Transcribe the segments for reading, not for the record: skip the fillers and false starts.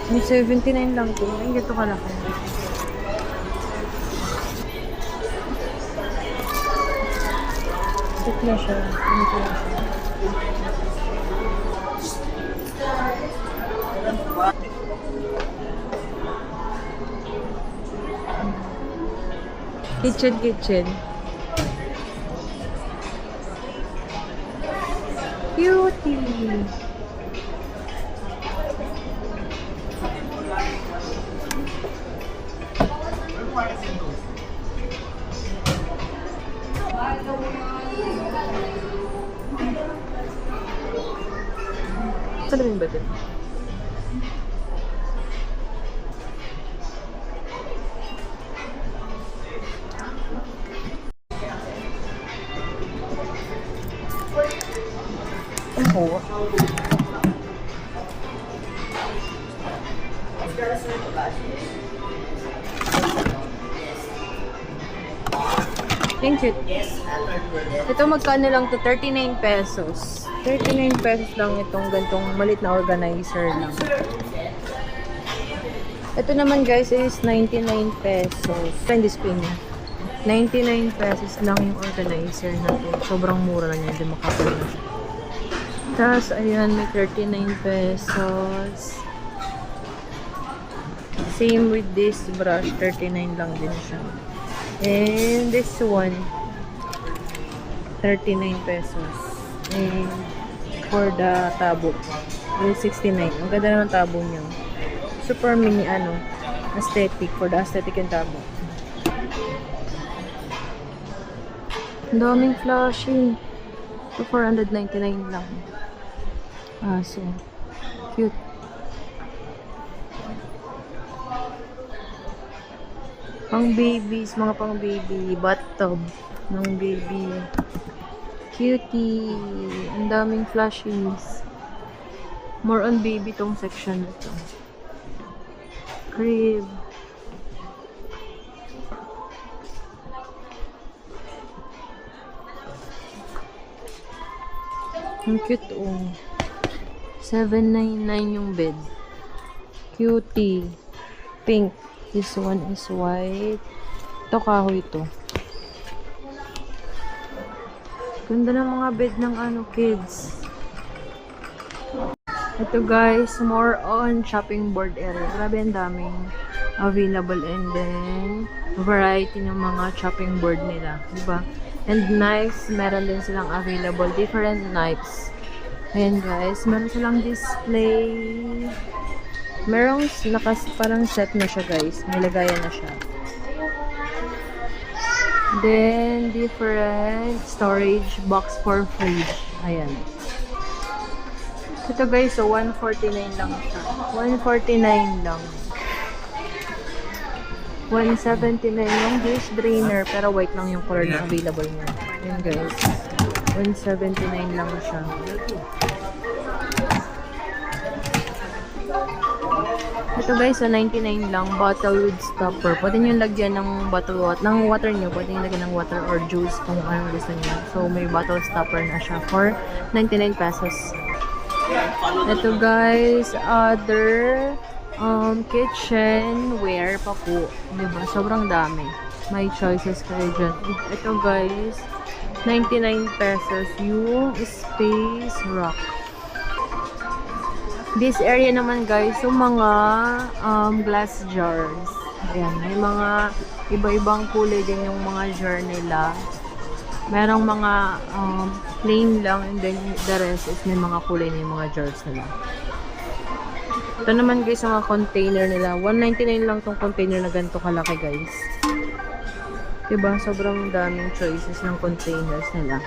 May 79 lang ito. Ay, ito ka laki. Ito na siya. Ito na siya. Kitchen. Cutie! Saan rin ba ito? Oo. Thank you. Ito magkano lang to? 39 pesos. 39 pesos lang itong gantong malit na organizer lang. Ito naman guys is 99 pesos. Friend display niya. 99 pesos lang yung organizer na to. Sobrang mura lang yan. Hindi makapal na siya. Tapos ayan, may 39 pesos. Same with this brush. 39 lang din siya. And this one, 39 pesos. And for the tabo, is 69. Ang ganda naman tabo niya. Super mini aesthetic. For the aesthetic and tabo. Ang daming flashy. So 499 lang. So cute. Pang babies, mga pang baby, bathtub ng baby. Cutie. Ang daming flashes. More on baby tong section na to. Crib. Ang cute oh. 799 yung bed. Cutie. Pink. This one is white. Ito kahoy ito. Ganda ng mga bed ng kids. Ito guys, more on shopping board area. Grabe ang daming available and then variety ng mga shopping board nila. Diba? And knives, meron din silang available. Different knives. Ayan guys, meron silang display. Merong parang set na siya guys. May lagayan na siya. Then, different storage box for fridge. Ayan. Ito guys, so 149 lang siya. 149 lang. 179 yung dish drainer. Pero white lang yung color na available niya. Ayan guys. 179 lang siya. Ito guys, so 99 lang, bottle with stopper. Pwede nyo lagyan ng ng water nyo. Pwede nyo lagyan ng water or juice kung anong gusto nyo. So, may bottle stopper na siya for 99 pesos. Ito guys, other kitchenware pa po. Diba? Sobrang dami. May choices kayo dyan. Ito guys, 99 pesos yung space rock. This area naman guys, yung mga glass jars. Ayan, may mga iba-ibang kulay din yung mga jar nila. Merong mga plain lang and then the rest is may mga kulay na yung mga jars nila. Ito naman guys, yung mga container nila. 199 lang tong container na ganito kalaki guys. Diba? Sobrang daming choices ng containers nila.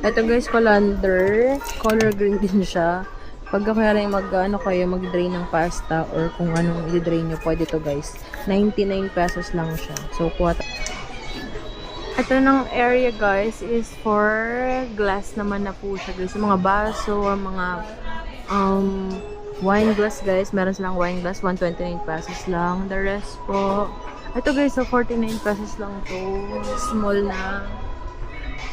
Ito guys, colander. Color green din siya. Pagka kaya lang mag-drain ng pasta or kung anong i-drain nyo, pwede to guys. 99 pesos lang siya. So, kuha. Ito ng area guys is for glass naman na po siya guys. Yung mga baso, mga wine glass guys. Meron silang wine glass, 129 pesos lang. The rest po, ito guys, so 49 pesos lang to. Small na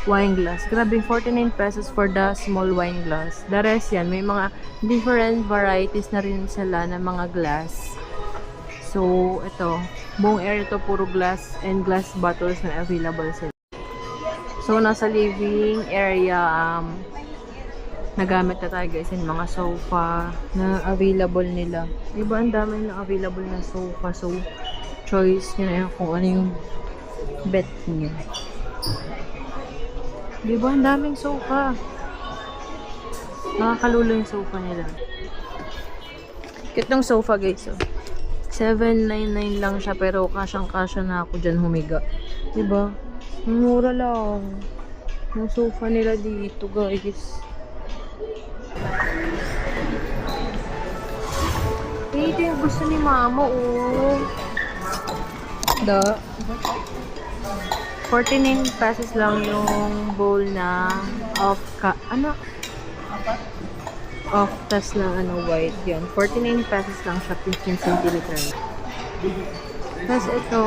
wine glass. Grabe, 49 pesos for the small wine glass. The rest yan, may mga different varieties na rin sila ng mga glass. So, ito, buong area to puro glass and glass bottles na available sila. So, nasa living area, nagamit na tayo guys yung mga sofa na available nila. Diba, ang dami na available na sofa. So, choice nyo na yun kung ano yung bet nyo. Diba, ang daming sofa. Nakakalulo yung sofa nila. Cute ng sofa guys, oh. 799 lang siya, pero kasyang-kasya na ako dyan humiga. Diba? Mura lang. Yung sofa nila dito guys. Ito yung gusto ni mama, oh. 49 pesos lang yung bowl na tas na white yan. 49 pesos lang siya, 15 cm. Tapos ito,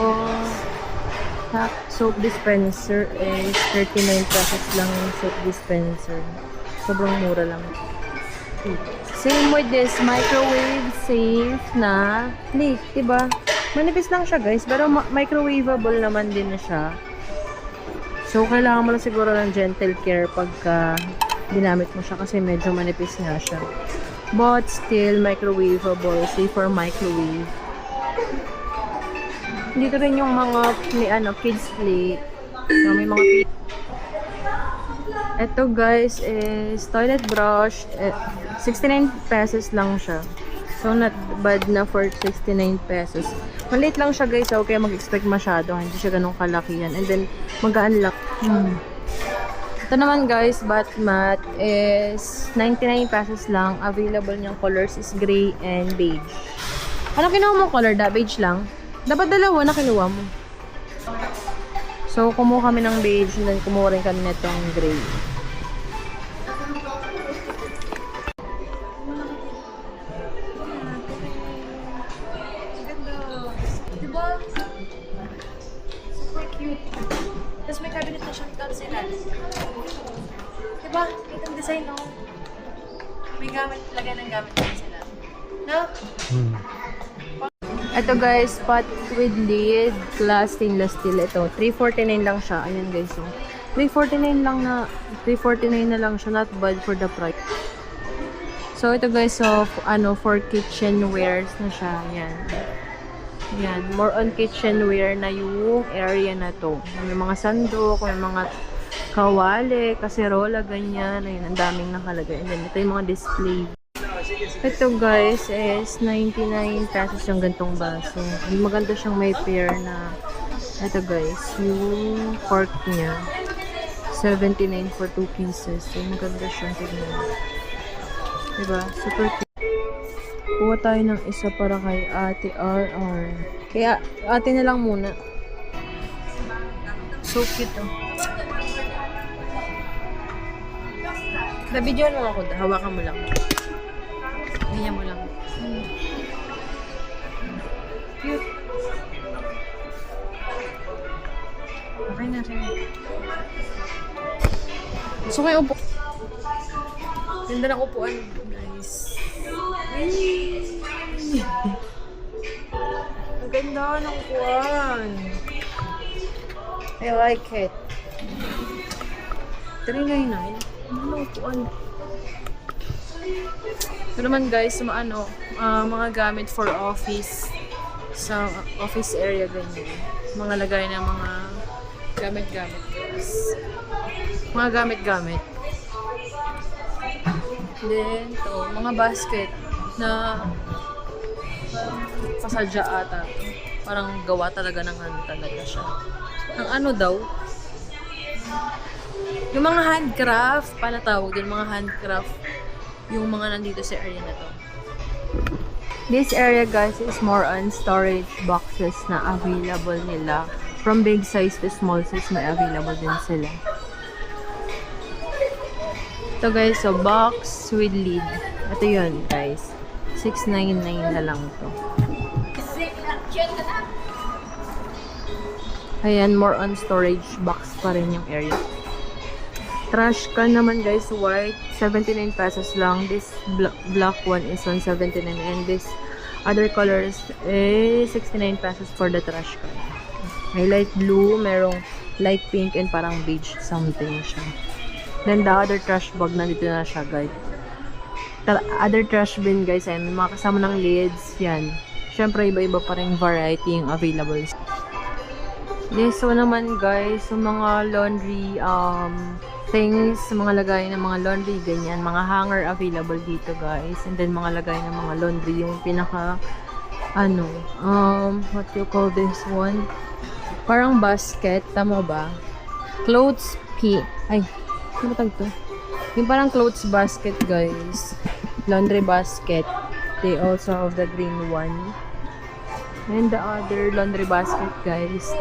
soap dispenser is 39 pesos lang yung soap dispenser. Sobrang mura lang. Same with this microwave safe na plate, diba? Manipis lang siya guys, pero microwavable naman din na siya. So, kailangan mo lang siguro ng gentle care pagka ginamit mo siya kasi medyo manipis nga siya. But still, microwavable. Safe for microwave. Dito rin yung mga kids plate. So, may mga ito guys is toilet brush. 69 pesos lang siya. So, not bad na for 69 pesos. Maliit lang siya guys, so kaya mag-expect masyado. Hindi siya ganun kalaki yan. And then, magaan lang. Ito naman guys, bath mat is 99 pesos lang. Available niyang colors is gray and beige. Ano kinuha mo color? Beige lang? Dapat dalawa na kinuha mo. So, kumuha kami ng beige and then kumuha rin kami nitong gray. Tapos may cabinet na siyang doon sila. Diba? Itong design, no? May gamit, lagay ng gamit doon sila. No? Ito guys, pot with lid, glass stainless steel. Ito, 349 lang siya. Ayan guys, so 349 na lang siya. Not bad for the price. So, ito guys, so, for kitchenwares na siya. Ayan. Yan, more on kitchenware na yung area na to. May mga sandok, may mga kawali, kaserola, ganyan. Ayun, ang daming nakalagay. And then, ito yung mga display. Ito guys is 99 pesos yung gantong baso. Maganda siyang may pair na ito guys, yung fork niya. 79 for 2 pieces. So, maganda siyang tignan. Diba? Super cute. Kuha tayo ng isa para kay Ate RR. Kaya, ate na lang muna. So cute, oh. Nabidyoan mo ako. Hawakan mo lang. Ganyan mo lang. Cute. Okay na, sige. Gusto ko yung upo. Ganda ng upuan, guys. Ang ganda ng upuan. I like it. $399. Ano ang upuan? Ito naman guys, mga gamit for office. Sa office area, ganyan. Mga lagay ng mga gamit-gamit, guys. Mga gamit-gamit. Then, mga basket na pasadya ata. Parang gawa talaga ng ano talaga siya. Ang ano daw? Yung mga handcraft, pala tawag din, mga handcraft. Yung mga nandito sa area na to. This area, guys, is more on storage boxes na available nila. From big size to small size, may available din sila. Ito guys, so box with lid. Ito yun guys. $699 na lang to. Ayan, more on storage box pa rin yung area. Trash can naman guys, white, 79 pesos lang. This black one is on 79 and this other colors is 69 pesos for the trash can. May light blue, merong light pink and parang beige something siya. Then the other trash bag, nandito na siya guys. Other trash bin guys, ay mga kasama ng lids, yan. Syempre iba-iba pa rin variety yung available. This one naman guys, yung mga laundry things, mga lagay ng mga laundry, ganyan. Mga hanger available dito guys. And then mga lagay ng mga laundry, yung pinaka what do you call this one? Parang basket, tama ba? Clothes ay, ano ba to? Yung parang clothes basket guys. Laundry basket. They also have the green one. And the other laundry basket guys.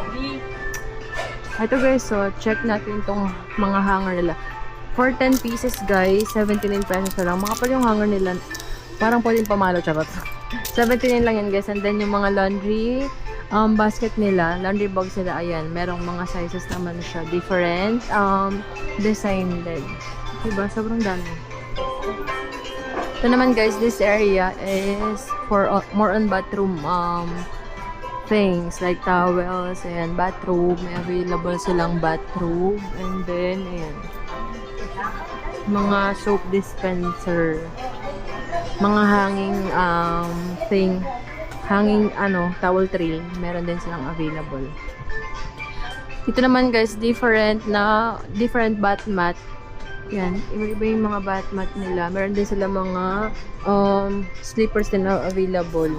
Ito guys, so check natin tong mga hanger nila. For 10 pieces guys, 79 pesos na lang. Makapal yung hanger nila. Parang pwedeng pamalo, charot. 79 lang yan guys. And then yung mga laundry basket nila, laundry bags nila, ayan. Merong mga sizes naman siya. Different design din. Diba? Sobrang dami. Ito naman guys, this area is for more on bathroom things like towels and bathrobe. May available silang bathrobe. And then, ayan. Mga soap dispenser. Mga hanging hanging towel tray. Meron din silang available. Ito naman guys, different bath mat. Yan, iba-iba yung mga bath mat nila. Meron din sila mga slippers din na available.